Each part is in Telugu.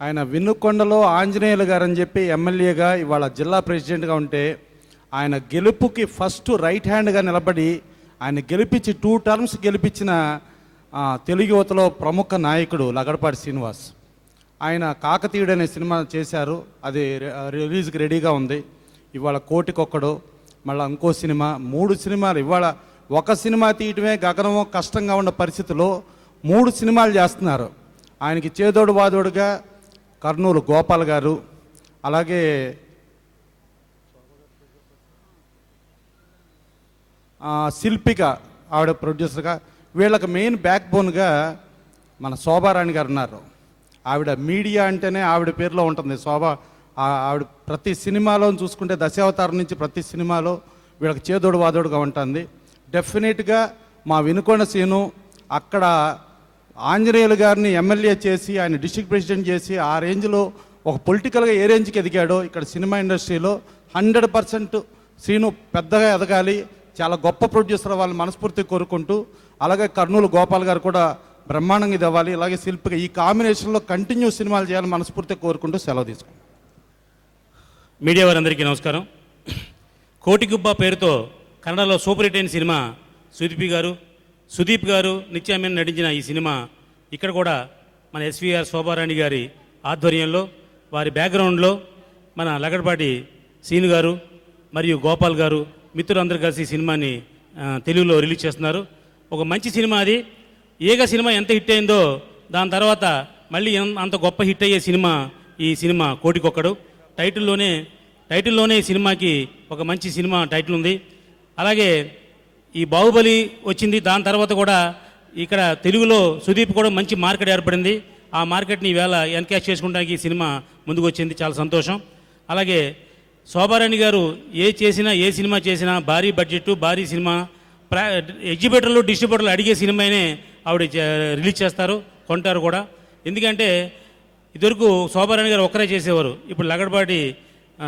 ఆయన వినుకొండలో ఆంజనేయులు గారు అని చెప్పి ఎమ్మెల్యేగా ఇవాళ జిల్లా ప్రెసిడెంట్గా ఉంటే ఆయన గెలుపుకి ఫస్ట్ రైట్ హ్యాండ్గా నిలబడి ఆయన గెలిపించి 2 టర్మ్స్ గెలిపించిన తెలుగు యువతలో ప్రముఖ నాయకుడు లగడపాటి శ్రీనివాస్. ఆయన కాకతీయుడు అనే సినిమా చేశారు, అది రిలీజ్కి రెడీగా ఉంది. ఇవాళ కోటికొక్కడు, మళ్ళీ ఇంకో సినిమా, 3 సినిమాలు. ఇవాళ ఒక సినిమా తీయటమే గగనమో కష్టంగా ఉన్న పరిస్థితిలో 3 సినిమాలు చేస్తున్నారు. ఆయనకి చేదోడు వాదోడుగా కర్నూలు గోపాల్ గారు, అలాగే శిల్పిక ఆవిడ ప్రొడ్యూసర్గా, వీళ్ళకి మెయిన్ బ్యాక్ బోన్గా మన శోభారాణి గారు ఉన్నారు. ఆవిడ మీడియా అంటేనే ఆవిడ పేరులో ఉంటుంది శోభ. ఆవిడ ప్రతి సినిమాలో చూసుకుంటే దశావతారం నుంచి ప్రతి సినిమాలో వీళ్ళకి చేదోడు వాదోడుగా ఉంటుంది. డెఫినెట్గా మా వినుకొండ సీను అక్కడ ఆంజనేయులు గారిని ఎమ్మెల్యే చేసి ఆయన డిస్ట్రిక్ట్ ప్రెసిడెంట్ చేసి ఆ రేంజ్లో ఒక పొలిటికల్గా ఏ రేంజ్కి ఎదిగాడో ఇక్కడ సినిమా ఇండస్ట్రీలో 100% శ్రీను పెద్దగా ఎదగాలి, చాలా గొప్ప ప్రొడ్యూసర్ వాళ్ళని మనస్ఫూర్తిగా కోరుకుంటూ, అలాగే కర్నూలు గోపాల్ గారు కూడా బ్రహ్మాండంగా ఇది అవ్వాలి, అలాగే శిల్పిగా ఈ కాంబినేషన్లో కంటిన్యూ సినిమాలు చేయాలని మనస్ఫూర్తిగా కోరుకుంటూ సెలవు తీసుకుంటాం. మీడియా వారందరికీ నమస్కారం. కోటిగుబ్బ పేరుతో కన్నడలో సూపర్ హిట్ అయిన సినిమా సుదీప్ గారు నిత్యామేన్ నటించిన ఈ సినిమా ఇక్కడ కూడా మన ఎస్వీఆర్ శోభారాణి గారి ఆధ్వర్యంలో వారి బ్యాక్గ్రౌండ్లో మన లగడపాటి సీను గారు మరియు గోపాల్ గారు మిత్రులందరూ కలిసి ఈ సినిమాని తెలుగులో రిలీజ్ చేస్తున్నారు. ఒక మంచి సినిమా అది. ఏక సినిమా ఎంత హిట్ అయిందో దాని తర్వాత మళ్ళీ అంత గొప్ప హిట్ అయ్యే సినిమా ఈ సినిమా కోటికొక్కడు. టైటిల్లోనే ఈ సినిమాకి ఒక మంచి సినిమా టైటిల్ ఉంది. అలాగే ఈ బాహుబలి వచ్చింది, దాని తర్వాత కూడా ఇక్కడ తెలుగులో సుదీప్ కూడా మంచి మార్కెట్ ఏర్పడింది. ఆ మార్కెట్ని ఈవేళ ఎన్కాష్ చేసుకోవడానికి ఈ సినిమా ముందుకు వచ్చింది, చాలా సంతోషం. అలాగే శోభారాణి గారు ఏ సినిమా చేసినా భారీ బడ్జెట్, భారీ సినిమా, ఎగ్జిబిటర్లు డిస్ట్రిబ్యూటర్లు అడిగే సినిమానే ఆవిడ రిలీజ్ చేస్తారు, కొంటారు కూడా. ఎందుకంటే ఇదివరకు శోభారాణి గారు ఒక్కరే చేసేవారు, ఇప్పుడు లగడపాటి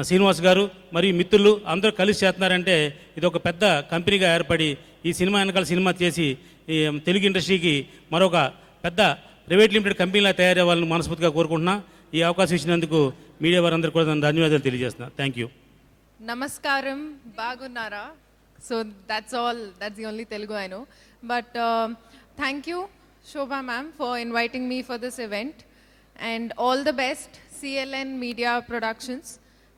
శ్రీనివాస్ గారు మరియు మిత్రులు అందరూ కలిసి చేస్తున్నారంటే ఇది ఒక పెద్ద కంపెనీగా ఏర్పడి ఈ సినిమా వెనకాల సినిమా చేసి ఈ తెలుగు ఇండస్ట్రీకి మరొక పెద్ద ప్రైవేట్ లిమిటెడ్ కంపెనీలా తయారయ్యేవాళ్ళని మనస్ఫూర్తిగా కోరుకుంటున్నా. ఈ అవకాశం ఇచ్చినందుకు మీడియా వారందరూ కూడా ధన్యవాదాలు తెలియజేస్తున్నా. Thank you. నమస్కారం, బాగున్నారా? So that's the only Telugu I know. But thank you Shobha ma'am for inviting me for this event, and all the best CLN Media Productions.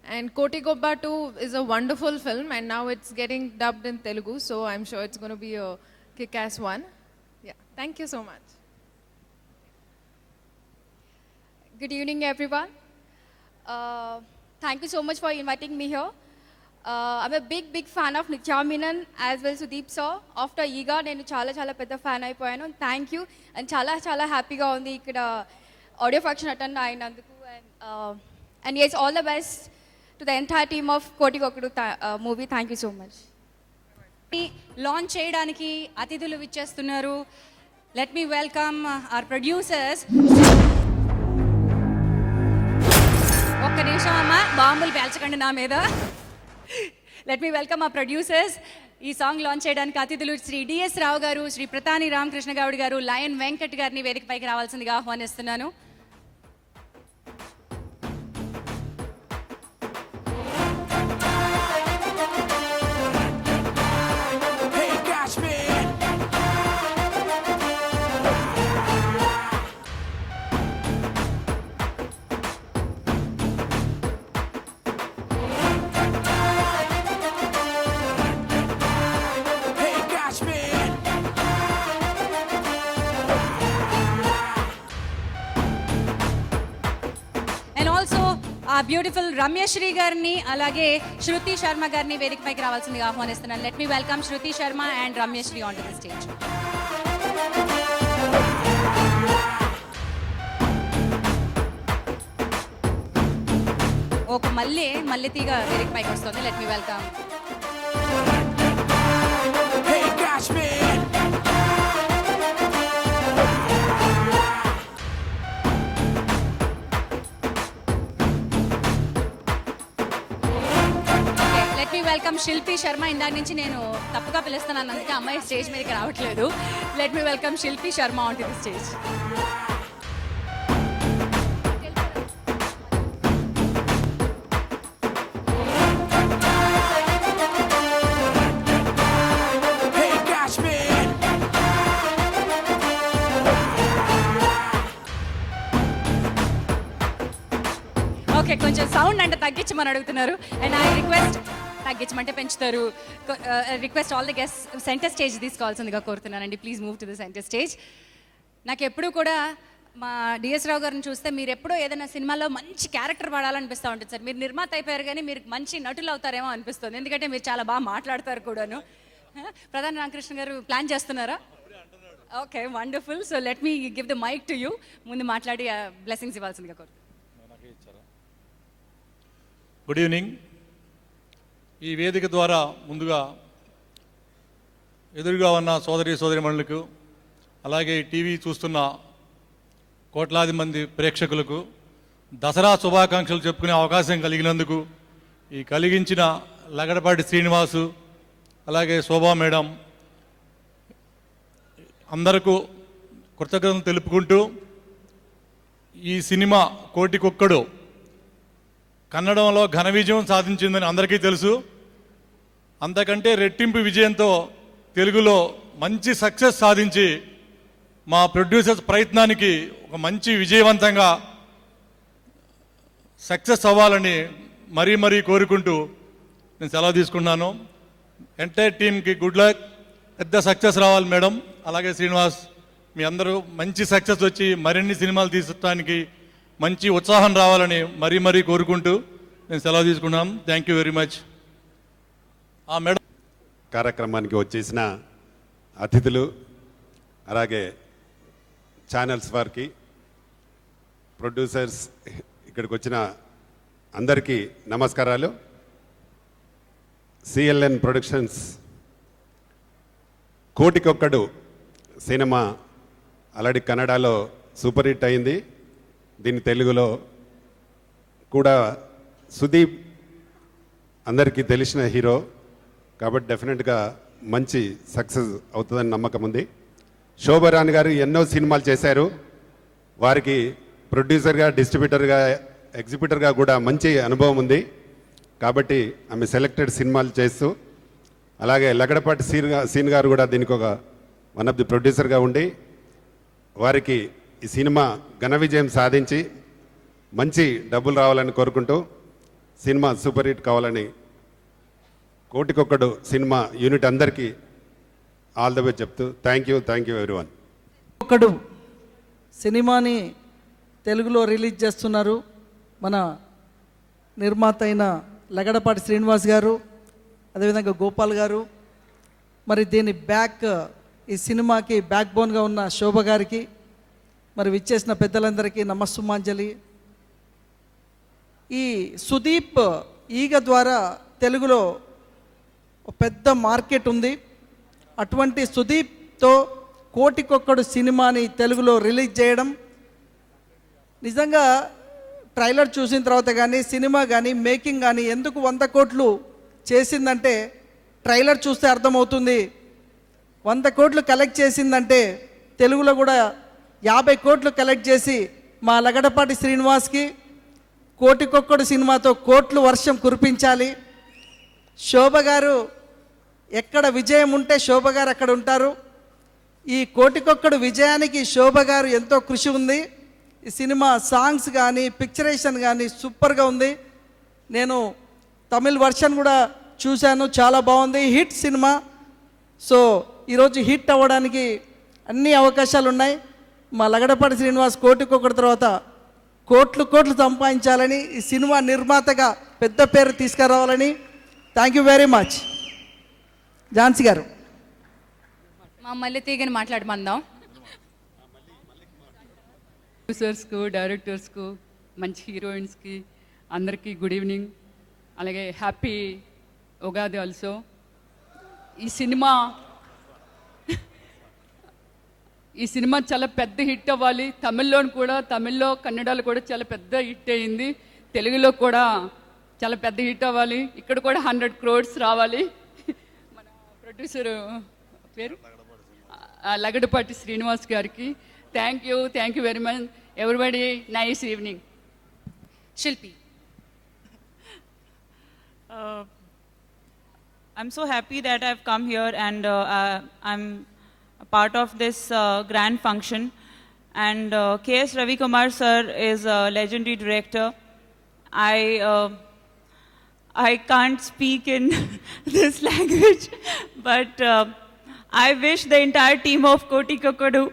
And Kotigobba 2 is a wonderful film, and now it's getting dubbed in Telugu, so I'm sure it's going to be a kick-ass one. Yeah, thank you so much. Good evening everyone. Thank you so much for inviting me here. I'm a big fan of Nitya Menon as well Sudeep sir. After Eega nenu చాలా పెద్ద ఫ్యాన్ అయిపోయాను. Thank you. అండ్ చాలా హ్యాపీగా ఉంది ఇక్కడ ఆడియో ఫంక్షన్ అటెండ్ అయినందుకు. And yes, all the best to the entire team of Kotikokkadu movie. Thank you so much. Launch చేయడానికి అతిథులు విచ్చేస్తున్నారు. Let me welcome our producers. ఒక్క నిమిషం అమ్మ, బాంబులు పేల్చకండి నా మీద. Let me welcome our producers. ఈ సాంగ్ లాంచ్ చేయడానికి అతిథులు శ్రీ డిఎస్ రావు గారు, శ్రీ ప్రతాని రామకృష్ణ గౌడ్ గారు, లయన్ వెంకట్ గారిని వేదికపైకి రావాల్సిందిగా ఆహ్వానిస్తున్నాను. బ్యూటిఫుల్ రమ్యశ్రీ గారిని అలాగే శృతి శర్మ గారిని వేదికపైకి రావాల్సిందిగా ఆహ్వానిస్తున్నాను. Let me welcome Shruti Sharma and Ramyasri on to the stage. ఒక మల్లెతీగ వేదికపైకి వస్తుంది. Let me welcome. Welcome Shilpi Sharma. ఇందాక నుంచి నేను తప్పుగా పిలుస్తున్నాను, అందుకే అమ్మాయి స్టేజ్ మీదకి రావట్లేదు. Let me welcome Shilpi Sharma on to the stage. Okay, కొంచెం సౌండ్ అంటే తగ్గించమని అడుగుతున్నారు. అండ్ ఐ రిక్వెస్ట్, తగ్గించమంటే పెంచుతారు. Request all the guest centre stage తీసుకోవాల్సిందిగా కోరుతున్నానండి. Please move to the centre stage. నాకు ఎప్పుడూ కూడా మా డిఎస్ రావు గారిని చూస్తే మీరు ఎప్పుడో ఏదైనా సినిమాలో మంచి క్యారెక్టర్ పాడాలనిపిస్తూ ఉంటుంది సార్. మీరు నిర్మాత అయిపోయారు కానీ మీరు మంచి నటులు అవుతారేమో అనిపిస్తుంది, ఎందుకంటే మీరు చాలా బాగా మాట్లాడతారు కూడాను. ప్రధాని రామకృష్ణ గారు ప్లాన్ చేస్తున్నారా? Okay, wonderful. So let me give the mic to you. ముందు మాట్లాడి బ్లెస్సింగ్స్ ఇవ్వాల్సిందిగా కోరు. Good evening. ఈ వేదిక ద్వారా ముందుగా ఎదురుగా ఉన్న సోదరిమణులకు, అలాగే టీవీ చూస్తున్న కోట్లాది మంది ప్రేక్షకులకు దసరా శుభాకాంక్షలు చెప్పుకునే అవకాశం కలిగినందుకు ఈ కలిగించిన లగడపాటి శ్రీనివాసు, అలాగే శోభా మేడం అందరకు కృతజ్ఞతలు తెలుపుకుంటూ, ఈ సినిమా కోటికొక్కడు కన్నడంలో ఘన విజయం సాధించిందని అందరికీ తెలుసు. అంతకంటే రెట్టింపు విజయంతో తెలుగులో మంచి సక్సెస్ సాధించి మా ప్రొడ్యూసర్స్ ప్రయత్నానికి ఒక మంచి విజయవంతంగా సక్సెస్ అవ్వాలని మరీ కోరుకుంటూ నేను సెలవు తీసుకున్నాను. ఎంటైర్ టీమ్కి గుడ్ లక్, పెద్ద సక్సెస్ రావాలి మేడం. అలాగే శ్రీనివాస్, మీ అందరూ మంచి సక్సెస్ వచ్చి మరిన్ని సినిమాలు తీసుకోవడానికి మంచి ఉత్సాహం రావాలని మరీ కోరుకుంటూ నేను సెలవు తీసుకున్నాను. Thank you very much. Madam, కార్యక్రమానికి వచ్చేసిన అతిథులు, అలాగే ఛానల్స్ వారికి, ప్రొడ్యూసర్స్, ఇక్కడికి వచ్చిన అందరికీ నమస్కారాలు. సిఎల్ఎన్ ప్రొడక్షన్స్ కోటికొక్కడు సినిమా ఆల్రెడీ కన్నడలో సూపర్ హిట్ అయింది. దీని తెలుగులో కూడా సుదీప్ అందరికీ తెలిసిన హీరో కాబట్టి డెఫినెట్గా మంచి సక్సెస్ అవుతుందని నమ్మకం ఉంది. శోభారాణి గారు ఎన్నో సినిమాలు చేశారు. వారికి ప్రొడ్యూసర్గా, డిస్ట్రిబ్యూటర్గా, ఎగ్జిబ్యూటర్గా కూడా మంచి అనుభవం ఉంది. కాబట్టి ఆమె సెలెక్టెడ్ సినిమాలు చేస్తూ, అలాగే లగడపాటి సీన్ గారు కూడా దీనికి ఒక వన్ ఆఫ్ ది ప్రొడ్యూసర్గా ఉండి వారికి ఈ సినిమా ఘన విజయం సాధించి మంచి డబ్బులు రావాలని కోరుకుంటూ సినిమా సూపర్ హిట్ కావాలని కోటికొక్కడు సినిమా యూనిట్ అందరికీ ఆల్ ద వే చెప్తూ థ్యాంక్ యూ ఎవ్రీవన్. ఒకడు సినిమాని తెలుగులో రిలీజ్ చేస్తున్నారు మన నిర్మాత అయిన లగడపాటి శ్రీనివాస్ గారు, అదేవిధంగా గోపాల్ గారు. మరి దీని ఈ సినిమాకి బ్యాక్ బోన్గా ఉన్న శోభ గారికి, మరి విచ్చేసిన పెద్దలందరికీ నమస్సుమాంజలి. ఈ సుదీప్ ఈగ ద్వారా తెలుగులో ఒక పెద్ద మార్కెట్ ఉంది. అటువంటి సుదీప్తో కోటికొక్కడు సినిమాని తెలుగులో రిలీజ్ చేయడం నిజంగా ట్రైలర్ చూసిన తర్వాత కానీ, సినిమా కానీ, మేకింగ్ కానీ ఎందుకు 100 కోట్లు చేసిందంటే ట్రైలర్ చూస్తే అర్థమవుతుంది. 100 కోట్లు కలెక్ట్ చేసిందంటే తెలుగులో కూడా 50 కోట్లు కలెక్ట్ చేసి మా లగడపాటి శ్రీనివాస్కి కోటికొక్కడు సినిమాతో కోట్లు వర్షం కురిపించాలి. శోభ గారు ఎక్కడ విజయం ఉంటే శోభ గారు అక్కడ ఉంటారు. ఈ కోటికొక్కడు విజయానికి శోభ గారు ఎంతో కృషి ఉంది. ఈ సినిమా సాంగ్స్ కానీ, పిక్చరేషన్ కానీ సూపర్గా ఉంది. నేను తమిళ్ వర్షన్ కూడా చూశాను, చాలా బాగుంది. Hit cinema. సో ఈరోజు హిట్ అవ్వడానికి అన్ని అవకాశాలు ఉన్నాయి. మా లగడపాటి శ్రీనివాస్ కోటికొక్కడు తర్వాత కోట్లు సంపాదించాలని, ఈ సినిమా నిర్మాతగా పెద్ద పేరు తీసుకురావాలని. Thank you very much. Jhansi గారు, మా మళ్ళీ తీగని మాట్లాడమందాం. ప్రొడ్యూసర్స్కు, డైరెక్టర్స్కు, మంచి హీరోయిన్స్కి అందరికీ గుడ్ ఈవినింగ్. అలాగే హ్యాపీ ఉగాది ఆల్సో. ఈ సినిమా చాలా పెద్ద హిట్ అవ్వాలి. తమిళ్లో కన్నడలో కూడా చాలా పెద్ద హిట్ అయింది. తెలుగులో కూడా చాలా పెద్ద హిట్ అవ్వాలి. ఇక్కడ కూడా 100 crores రావాలి. మన ప్రొడ్యూసర్ పేరు లగడపాటి శ్రీనివాస్ గారికి thank you very much. Everybody nice evening. శిల్పి, I'm so happy that I've come here and I'm a part of this grand function. And K.S. Ravi Kumar sir is a legendary director, I can't speak in this language, but I wish the entire team of Koti Kokodu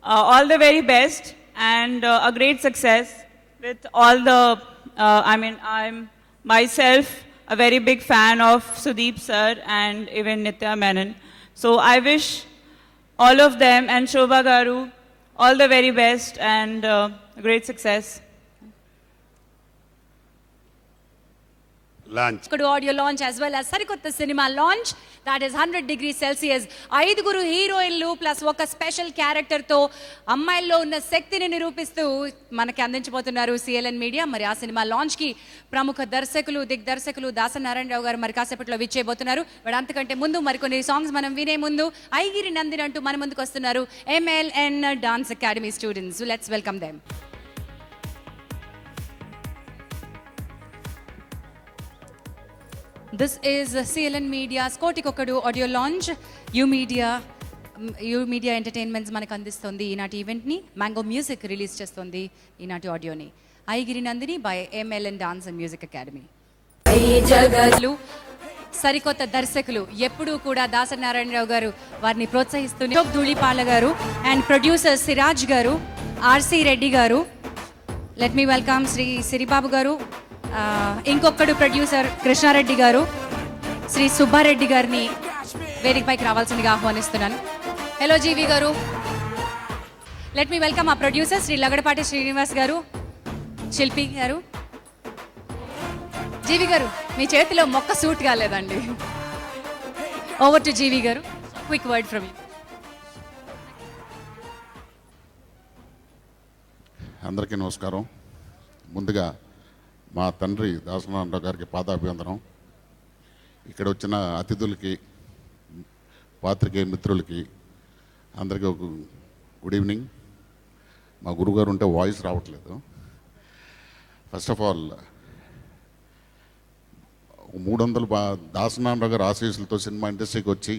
all the very best and a great success with all the, I'm myself a very big fan of Sudeep sir and even Nitya Menon. So I wish all of them and Shobha Garu all the very best and great success. Launch ఒకడు audio launch as well as సరికొత్త cinema launch that is 100°C. 5 హీరోయిన్లు ప్లస్ ఒక స్పెషల్ క్యారెక్టర్తో అమ్మాయిల్లో ఉన్న శక్తిని నిరూపిస్తూ మనకి అందించబోతున్నారు సిఎల్ఎన్ మీడియా. మరి ఆ సినిమా లాంచ్కి ప్రముఖ దర్శకులు దిగ్దర్శకులు దాసనారాయణరావు గారు మరి కాసేపట్లో విచ్చేయబోతున్నారు. బట్ అంతకంటే ముందు మరికొన్ని సాంగ్స్ మనం వినే ముందు ఐగిరి నందిని అంటూ మన ముందుకు వస్తున్నారు MLN dance academy students. Let's welcome them. This is CLN Media's Koti Kokodu audio launch. U Media Entertainments మనకు అందిస్తుంది ఈనాటి ఈవెంట్ని. మ్యాంగో మ్యూజిక్ రిలీజ్ చేస్తుంది ఈనాటి ఆడియోని. Aigiri Nandini by MLN dance and music academy. సరికొత్త దర్శకులు ఎప్పుడూ కూడా దాసనారాయణరావు గారు వారిని ప్రోత్సహిస్తూనే ధూళిపాల గారు అండ్ ప్రొడ్యూసర్ సిరాజ్ గారు, RC Reddy garu. Let me welcome Sri Siribabu garu, ఇంకొకడు ప్రొడ్యూసర్ కృష్ణారెడ్డి గారు, శ్రీ సుబ్బారెడ్డి గారిని వేదికపైకి రావాల్సిందిగా ఆహ్వానిస్తున్నాను. హలో జీవి గారు. లెట్ మీ వెల్కమ్ ఆ ప్రొడ్యూసర్ శ్రీ లగడపాటి శ్రీనివాస్ గారు, శిల్పి గారు. జీవి గారు మీ చేతిలో మొక్క సూట్ కాలేదండి. ఓవర్ టు జీవి గారు, క్విక్ వర్డ్ ఫ్రమ్ యూ. అందరికీ నమస్కారం. ముందుగా మా తండ్రి దాసనారాయణరావు గారికి పాదాభివందనం. ఇక్కడ వచ్చిన అతిథులకి, పాత్రికేయ మిత్రులకి అందరికీ ఒక గుడ్ ఈవినింగ్. మా గురుగారు ఉంటే వాయిస్ రావట్లేదు. ఫస్ట్ ఆఫ్ ఆల్ 300 దాసనారాయణరావు గారు ఆశీస్సులతో సినిమా ఇండస్ట్రీకి వచ్చి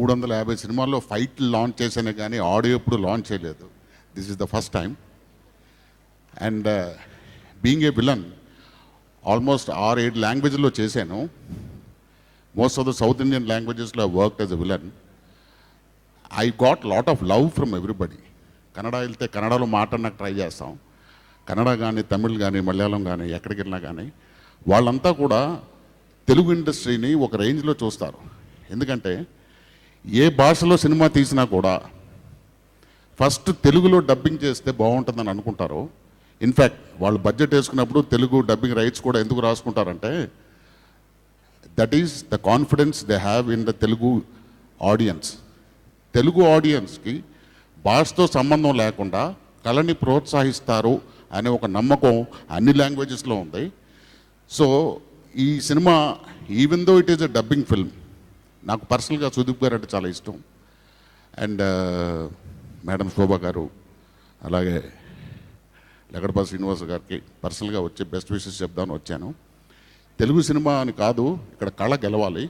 350 సినిమాల్లో ఫైట్లు లాంచ్ చేశానే కానీ ఆడియో ఎప్పుడు లాంచ్ చేయలేదు. This is the first time. And being a villain almost 6-7 లాంగ్వేజ్లో చేశాను. Most of the south Indian లాంగ్వేజెస్లో work as a villain. I got lot of love from everybody. Kannada వెళ్తే కన్నడలో మాట్లాడడానికి ట్రై చేస్తాం. కన్నడ కానీ, తమిళ్ కానీ, మలయాళం కానీ, ఎక్కడికి వెళ్ళినా కానీ వాళ్ళంతా కూడా తెలుగు ఇండస్ట్రీని ఒక రేంజ్లో చూస్తారు. ఎందుకంటే ఏ భాషలో సినిమా తీసినా కూడా ఫస్ట్ తెలుగులో డబ్బింగ్ చేస్తే బాగుంటుందని అనుకుంటారు. ఇన్ఫ్యాక్ట్ వాళ్ళు బడ్జెట్ వేసుకున్నప్పుడు తెలుగు డబ్బింగ్ రైట్స్ కూడా ఎందుకు రాసుకుంటారంటే that is the confidence they have in the Telugu audience. Telugu ఆడియన్స్కి భాషతో సంబంధం లేకుండా కళని ప్రోత్సహిస్తారు అనే ఒక నమ్మకం అన్ని లాంగ్వేజెస్లో ఉంది. సో ఈ cinema even though it is a dubbing film, నాకు పర్సనల్గా సుదీప్ గారు అంటే చాలా ఇష్టం. అండ్ మేడం శోభా గారు, అలాగే లగడపాటి శ్రీనివాస్ గారికి పర్సనల్గా వచ్చి బెస్ట్ విషెస్ చెప్దామని వచ్చాను. తెలుగు సినిమా అని కాదు, ఇక్కడ కళ గెలవాలి.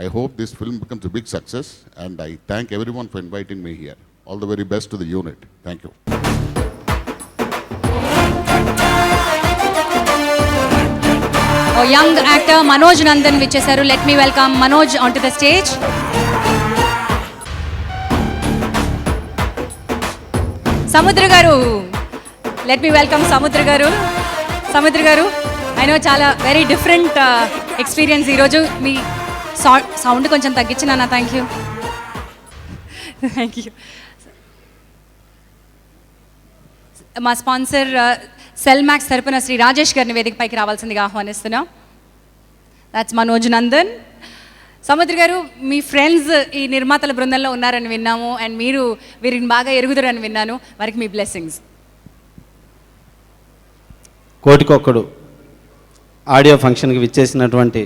I hope this film becomes a big success and I thank everyone for inviting me here. All the very best to the unit. Thank you. Young actor Manoj Nandan విచ్చేశారు. Let me welcome Manoj on to the stage. Samudra గారు, లెట్ మీ వెల్కమ్ సముద్ర గారు. సముద్ర గారు, ఐ నో చాలా వెరీ డిఫరెంట్ ఎక్స్పీరియన్స్ ఈరోజు. మీ సౌండ్ కొంచెం తగ్గించినా. Thank you. Thank you. మా స్పాన్సర్ సెల్ మ్యాక్స్ తరపున శ్రీ రాజేష్ గారిని వేదికపైకి రావాల్సిందిగా ఆహ్వానిస్తున్నాం. దాట్స్ మనోజ్ నందన్. సముద్ర గారు, మీ ఫ్రెండ్స్ ఈ నిర్మాతల బృందంలో ఉన్నారని విన్నాము అండ్ మీరు వీరిని బాగా ఎరుగుదరని విన్నాను. వారికి మీ బ్లెస్సింగ్స్. కోటికొక్కడు ఆడియో ఫంక్షన్కి విచ్చేసినటువంటి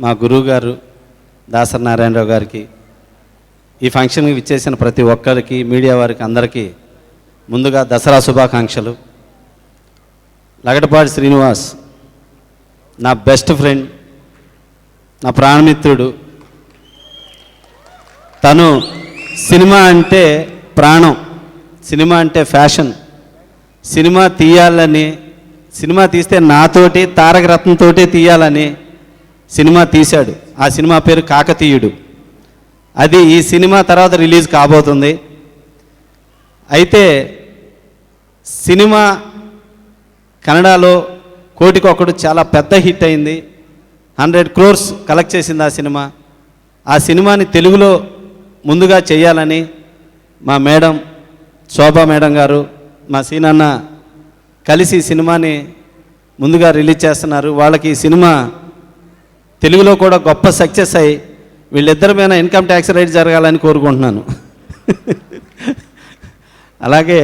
మా గురువు గారు దాసనారాయణరావు గారికి, ఈ ఫంక్షన్కి విచ్చేసిన ప్రతి ఒక్కరికి, మీడియా వారికి అందరికీ ముందుగా దసరా శుభాకాంక్షలు. లగడపాటి శ్రీనివాస్ నా బెస్ట్ ఫ్రెండ్, నా ప్రాణమిత్రుడు. తను సినిమా అంటే ప్రాణం, సినిమా అంటే ఫ్యాషన్. సినిమా తీయాలని, సినిమా తీస్తే నాతోటి తారక రత్నంతోటే తీయాలని సినిమా తీశాడు. ఆ సినిమా పేరు కాకతీయుడు. అది ఈ సినిమా తర్వాత రిలీజ్ కాబోతుంది. అయితే సినిమా కన్నడలో కోటికొకడు చాలా పెద్ద హిట్ అయింది. 100 crores కలెక్ట్ చేసింది ఆ సినిమా. ఆ సినిమాని తెలుగులో ముందుగా చేయాలని మా మేడం శోభా మేడం గారు, మా సీనన్న కలిసి ఈ సినిమాని ముందుగా రిలీజ్ చేస్తున్నారు. వాళ్ళకి ఈ సినిమా తెలుగులో కూడా గొప్ప సక్సెస్ అయ్యి వీళ్ళిద్దరి మీద ఇన్కమ్ ట్యాక్స్ రేట్ జరగాలని కోరుకుంటున్నాను. అలాగే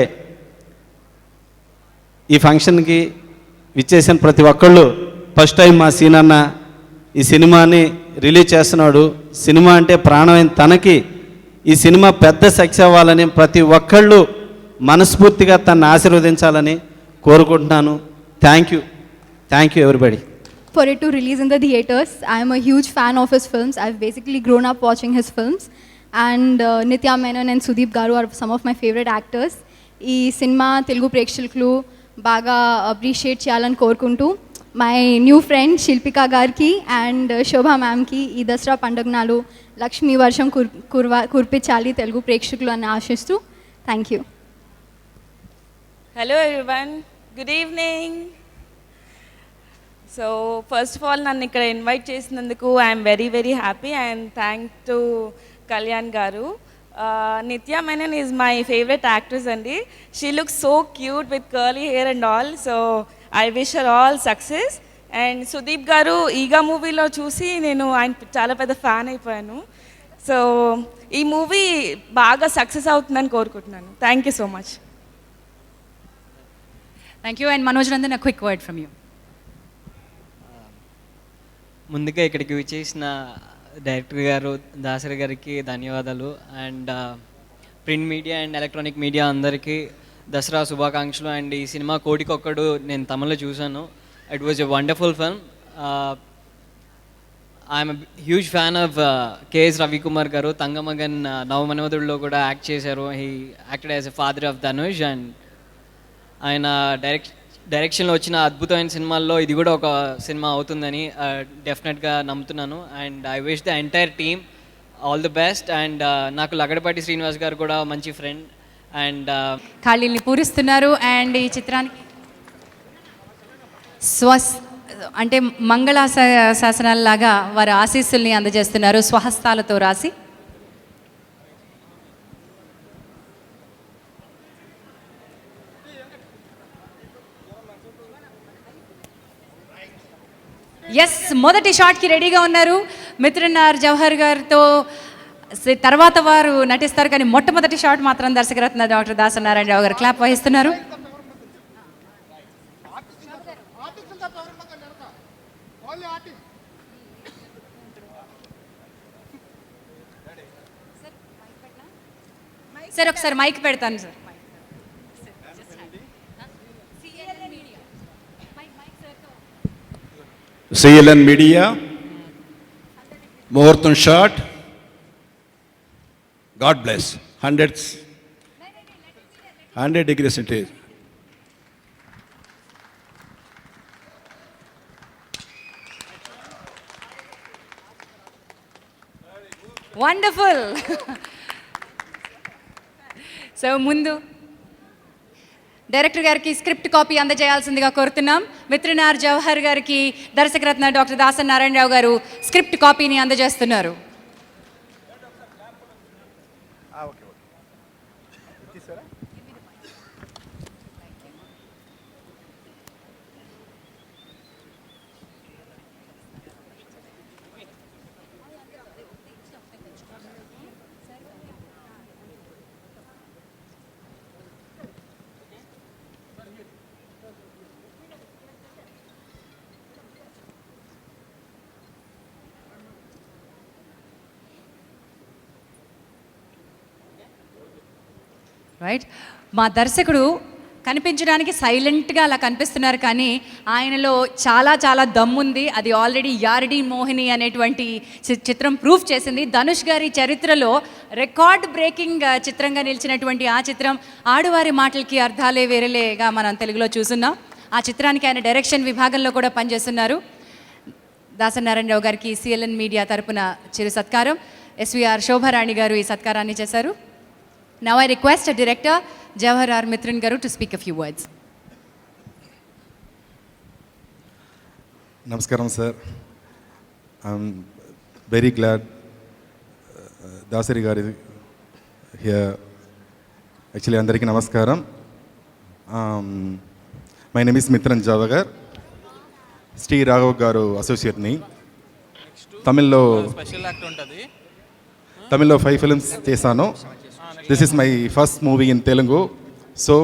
ఈ ఫంక్షన్కి విచ్చేసిన ప్రతి ఒక్కళ్ళు ఫస్ట్ టైం మా సీనన్న ఈ సినిమాని రిలీజ్ చేస్తున్నాడు. సినిమా అంటే ప్రాణమైన తనకి ఈ సినిమా పెద్ద సక్సెస్ అవ్వాలని ప్రతి ఒక్కళ్ళు మనస్ఫూర్తిగా తనని ఆశీర్వదించాలని కోరుకుంటున్నాను. Thank you everybody. For it to release in the theaters, I am a huge fan of his films. I've basically grown up watching his films. And Nitya Menon and Sudeep Garu are some of my favorite actors. ఈ సినిమా తెలుగు ప్రేక్షకులు బాగా అప్రిషియేట్ చేయాలని కోరుకుంటూ మై న్యూ ఫ్రెండ్ శిల్పిక గారికి అండ్ శోభా మ్యామ్కి ఈ దసరా పండుగనాలు లక్ష్మీ వర్షం కురిపించాలి తెలుగు ప్రేక్షకులు అని ఆశిస్తూ thank you. Hello everyone, good evening. So first of all, నన్ను ఇక్కడ ఇన్వైట్ చేసినందుకు I'm very happy and thank to Kalyan గారు. Nithya Menen is my favourite actress అండి. She looks so cute with curly hair and all. So I wish her all success. And Sudeep గారు ఈగా మూవీలో చూసి నేను ఆయన చాలా పెద్ద ఫ్యాన్ అయిపోయాను. సో ఈ మూవీ బాగా సక్సెస్ అవుతుందని కోరుకుంటున్నాను. Thank you so much. Thank you. And Manoj Nandan, a quick word from you. ముందుగా ఇక్కడికి విచ్చేసిన డైరెక్టర్ గారు దాసరి గారికి ధన్యవాదాలు. And print media and electronic media అందరికీ దసరా శుభాకాంక్షలు. అండ్ ఈ సినిమా కోటికొక్కడు నేను తమిళ్లో చూశాను. It was a wonderful film. I'm huge fan of KS Ravikumar గారు. తంగమగన్ నవమన్మధుడిలో కూడా యాక్ట్ చేశారు. He acted as a father of Dhanush. And ఆయన డైరెక్షన్లో వచ్చిన అద్భుతమైన సినిమాల్లో ఇది కూడా ఒక సినిమా అవుతుందని డెఫినెట్గా నమ్ముతున్నాను. And I wish the entire team all the best. And నాకు లగడపాటి శ్రీనివాస్ గారు కూడా మంచి ఫ్రెండ్. అండ్ ఖాళీల్ని పూరిస్తున్నారు. అండ్ ఈ చిత్రానికి అంటే మంగళ శాసనాలలాగా వారి ఆశీస్సుల్ని అందజేస్తున్నారు స్వహస్తాలతో రాసి. ఎస్, మొదటి షాట్కి రెడీగా ఉన్నారు. మిత్రనార్ జవహర్ గారితో తర్వాత వారు నటిస్తారు, కానీ మొట్టమొదటి షాట్ మాత్రం దర్శకరత్న డాక్టర్ దాసనారాయణరావు గారు క్లాప్ వహిస్తున్నారు. సార్ ఒకసారి మైక్ పెడతాను sir. CLN Media, Muhurtam shot. God bless. 100 degrees centigrade. Wonderful. So ముందు డైరెక్టర్ గారికి స్క్రిప్ట్ కాపీ అందజేయాల్సిందిగా కోరుతున్నాం. మిత్రనార్ జవహర్ గారికి దర్శకరత్న డాక్టర్ దాసనారాయణరావు గారు స్క్రిప్ట్ కాపీని అందజేస్తున్నారు. రైట్, మా దర్శకుడు కనిపించడానికి సైలెంట్గా అలా కనిపిస్తున్నారు, కానీ ఆయనలో చాలా చాలా దమ్ముంది. అది ఆల్రెడీ యారడి మోహిని అనేటువంటి చిత్రం ప్రూఫ్ చేసింది. ధనుష్ గారి చరిత్రలో రికార్డ్ బ్రేకింగ్ చిత్రంగా నిలిచినటువంటి ఆ చిత్రం ఆడువారి మాటలకి అర్థాలే వేరేలేగా మనం తెలుగులో చూస్తున్నాం. ఆ చిత్రానికి ఆయన డైరెక్షన్ విభాగంలో కూడా పనిచేస్తున్నారు. దాసనారాయణరావు గారికి సిఎల్ఎన్ మీడియా తరపున చిరు సత్కారం. ఎస్విఆర్ శోభారాణి గారు ఈ సత్కారాన్ని చేశారు. Now I request director Jawahar R Mithran గారు to speak a few words. నమస్కారం sir. I'm very glad Dasari గారి హియర్. యాక్చువల్లీ అందరికీ నమస్కారం. My name is Mithran Jawahar. Shri Raghav గారు అసోసియేట్ని. తమిళ్లో 5 ఫిల్మ్స్ చేశాను. This is my first movie in Telugu. So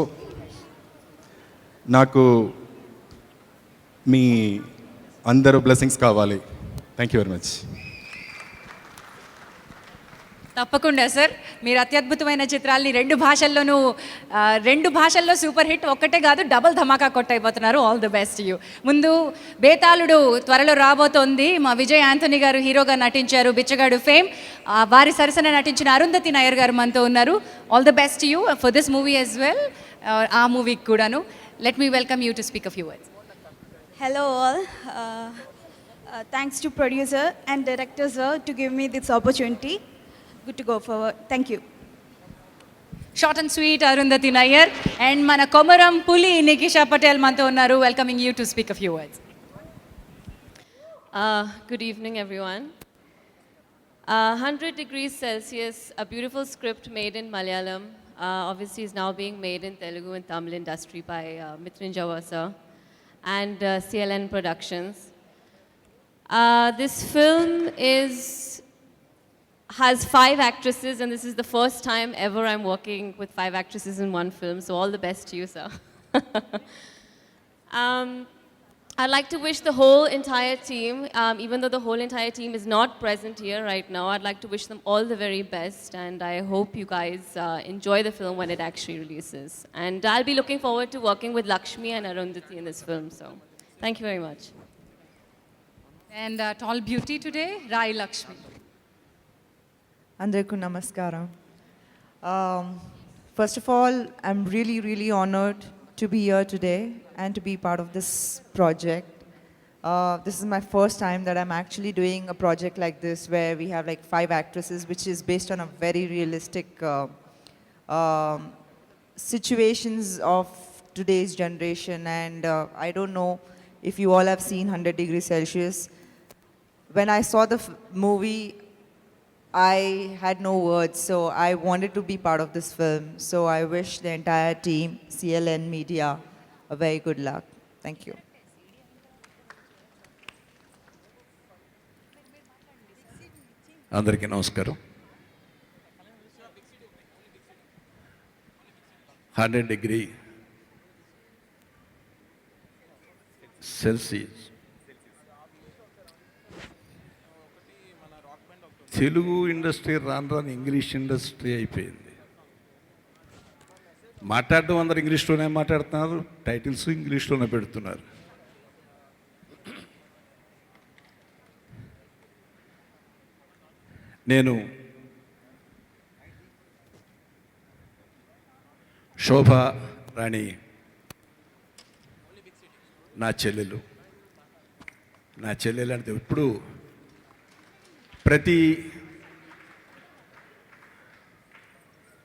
నాకు మీ అందరూ బ్లెస్సింగ్స్ కావాలి. Thank you very much. తప్పకుండా సార్, మీరు అత్యద్భుతమైన చిత్రాల్ని రెండు భాషల్లో సూపర్ హిట్, ఒక్కటే కాదు డబుల్ ధమాకా కొట్టయిపోతున్నారు. All the best you. ముందు బేతాళుడు త్వరలో రాబోతోంది. మా విజయ్ యాంథనీ గారు హీరోగా నటించారు, బిచ్చగాడు ఫేమ్. వారి సరసన నటించిన అరుంధతి నాయర్ గారు మనతో ఉన్నారు. All the best you for this movie as well. ఆ మూవీకి కూడాను. Let me welcome you to speak a few words. Hello all. Thanks to producer and director sir to give me this opportunity. Good to go forward. Thank you. Short and sweet Arundhati Nair. And మన కొమరం పులి నికిషా పటేల్ మనతో ఉన్నారు. Welcoming you to speak a few words. Good evening everyone. 100 degrees Celsius, a beautiful script made in Malayalam, obviously is now being made in Telugu and Tamil industry by Mithran Jawar sir and CLN Productions. This film has 5 actresses, and this is the first time ever I'm working with 5 actresses in one film, so all the best to you, sir. I'd like to wish the whole entire team, even though the whole entire team is not present here right now, I'd like to wish them all the very best, and I hope you guys enjoy the film when it actually releases. And I'll be looking forward to working with Lakshmi and Arundhati in this film, so thank you very much. And tall beauty today, Rai Lakshmi. Andarku namaskaram. First of all, I'm really honored to be here today and to be part of this project. This is my first time that I'm actually doing a project like this where we have like 5 actresses, which is based on a very realistic situations of today's generation. And I don't know if you all have seen 100 degrees Celsius. When I saw the movie, I had no words, so I wanted to be part of this film. So I wish the entire team, CLN Media, a very good luck. Thank you. అందరికీ నమస్కారం. 100 degree Celsius తెలుగు ఇండస్ట్రీ రాను ఇంగ్లీష్ ఇండస్ట్రీ అయిపోయింది. మాట్లాడడం అందరు ఇంగ్లీష్లోనే మాట్లాడుతున్నారు, టైటిల్స్ ఇంగ్లీష్లోనే పెడుతున్నారు. నేను శోభా రాణి నా చెల్లెలు అంటే ఇప్పుడు ప్రతి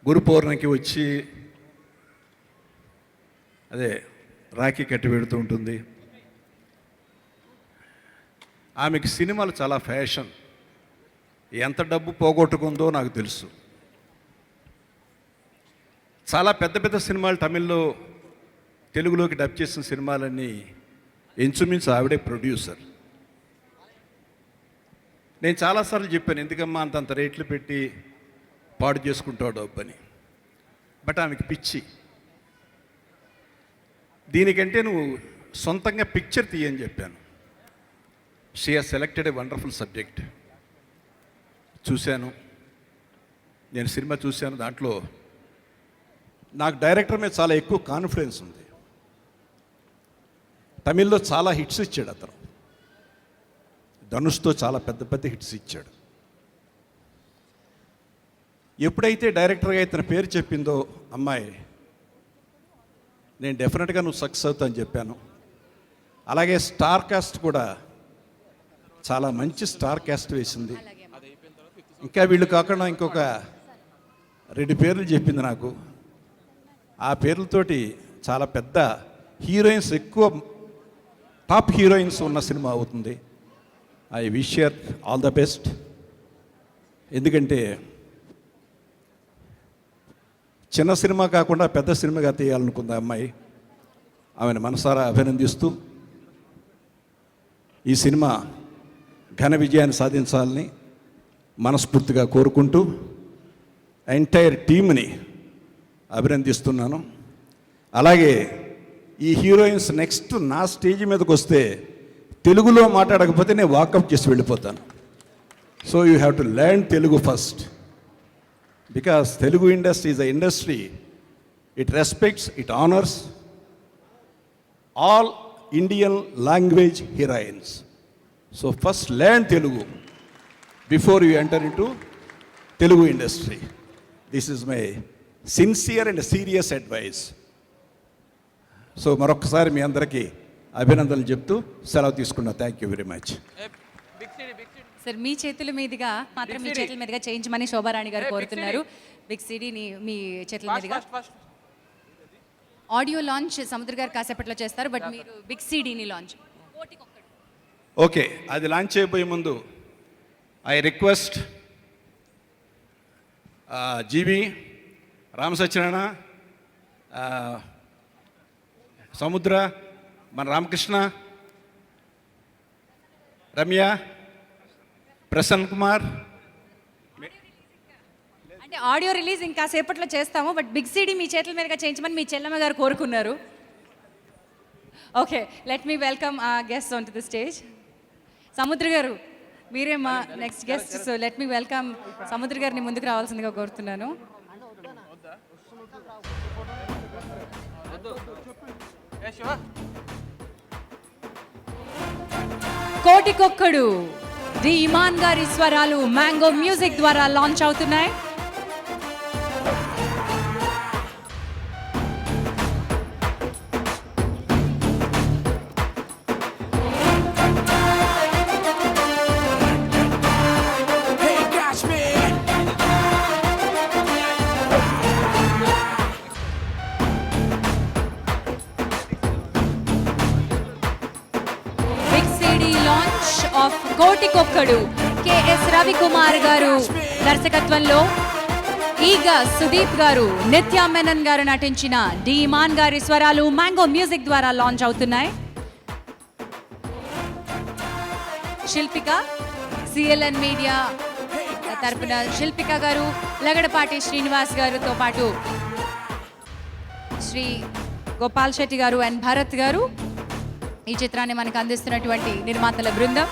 గురు పౌర్ణమికి వచ్చి అదే రాఖీ కట్టి పెడుతూ ఉంటుంది. ఆమెకి సినిమాలు చాలా ఫ్యాషన్. ఎంత డబ్బు పోగొట్టుకుందో నాకు తెలుసు. చాలా పెద్ద సినిమాలు తమిళ్లో తెలుగులోకి డబ్ చేసిన సినిమాలన్నీ ఇంచుమించు ఆవిడే ప్రొడ్యూసర్. నేను చాలాసార్లు చెప్పాను, ఎందుకమ్మా అంతంత రేట్లు పెట్టి పాడు చేసుకుంటావు డబ్బు అని. బట్ ఆమెకి పిచ్చి. దీనికంటే నువ్వు సొంతంగా పిక్చర్ తీయని చెప్పాను. She has selected a wonderful subject. చూశాను, నేను సినిమా చూశాను. దాంట్లో నాకు డైరెక్టర్ మీద చాలా ఎక్కువ కాన్ఫిడెన్స్ ఉంది. తమిళ్లో చాలా హిట్స్ ఇచ్చాడు అతను. ధనుష్తో చాలా పెద్ద హిట్స్ ఇచ్చాడు. ఎప్పుడైతే డైరెక్టర్గా ఇతని పేరు చెప్పిందో అమ్మాయి, నేను డెఫినెట్గా నువ్వు సక్సెస్ అవుతా అని చెప్పాను. అలాగే స్టార్ కాస్ట్ కూడా చాలా మంచి స్టార్ కాస్ట్ వేసింది. ఇంకా వీళ్ళు కాకుండా ఇంకొక 2 పేర్లు చెప్పింది నాకు. ఆ పేర్లతోటి చాలా పెద్ద హీరోయిన్స్, ఎక్కువ టాప్ హీరోయిన్స్ ఉన్న సినిమా అవుతుంది. I wish your all the best. ఎందుకంటే చిన్న సినిమా కాకుండా పెద్ద సినిమాగా తీయాలనుకుంది ఆ అమ్మాయి. ఆమెను మనసారా అభినందిస్తూ ఈ సినిమా ఘన విజయాన్ని సాధించాలని మనస్ఫూర్తిగా కోరుకుంటూ ఎంటైర్ టీమ్ని అభినందిస్తున్నాను. అలాగే ఈ హీరోయిన్స్ నెక్స్ట్ నా స్టేజ్ మీదకి వస్తే తెలుగులో మాట్లాడకపోతే నేను వాకప్ చేసి వెళ్ళిపోతాను. So you have to learn Telugu first, because Telugu industry is a industry, it respects, it honours all Indian language heroines. So first learn Telugu before you enter in to Telugu industry. This is my sincere and serious advice. So మరొకసారి మీ అందరికీ అభినందనలు చెప్తూ సెలవు తీసుకున్నా. Thank you very much. Sir మీ చేతుల మీదుగా మాత్రం మీ చేతుల మీదుగా చేయించమని శోభారాణి గారు కోరుతున్నారు. బిగ్ సిడీని మీ చేతుల మీదుగా. ఆడియో లాంచ్ సముద్ర గారు కాసేపట్లో చేస్తారు, బట్ మీరు బిగ్ సిడీని లాంచ్. ఓకే, అది లాంచ్ చేయబోయే ముందు ఐ రిక్వెస్ట్ జీవి, రామ సత్యనారాయణ, సముద్ర, మన రామకృష్ణ, రమ్య, ప్రసన్న కుమార్. అంటే ఆడియో రిలీజ్ ఇంకా సేపట్లో చేస్తాము, బట్ బిగ్ సిడీ మీ చేతుల మీదుగా చేయించమని మీ చెల్లమ్మ గారు కోరుకున్నారు. Okay, let me welcome guest on to the stage. Samudra గారు, మీరే మా next guest. So let me welcome సముద్ర గారిని ముందుకు రావాల్సిందిగా కోరుతున్నాను. కోటికొక్కడు ది ఇమాన్ గారి స్వరాలు మ్యాంగో మ్యూజిక్ ద్వారా లాంచ్ అవుతున్నాయి. ఆఫ్ కోటికొక్కడు కెఎస్ రవికుమార్ గారు దర్శకత్వంలో ఈగ సుదీప్ గారు, నిత్యా మెనన్ గారు నటించిన డి ఇమాన్ గారి స్వరాలు మ్యాంగో మ్యూజిక్ ద్వారా లాంచ్ అవుతున్నాయి. శిల్పిక, సిఎల్ఎన్ మీడియా తరపున శిల్పిక గారు, లగడపాటి శ్రీనివాస్ గారితో పాటు శ్రీ గోపాల్ శెట్టి గారు అండ్ భరత్ గారు ఈ చిత్రాన్ని మనకు అందిస్తున్నటువంటి నిర్మాతల బృందం.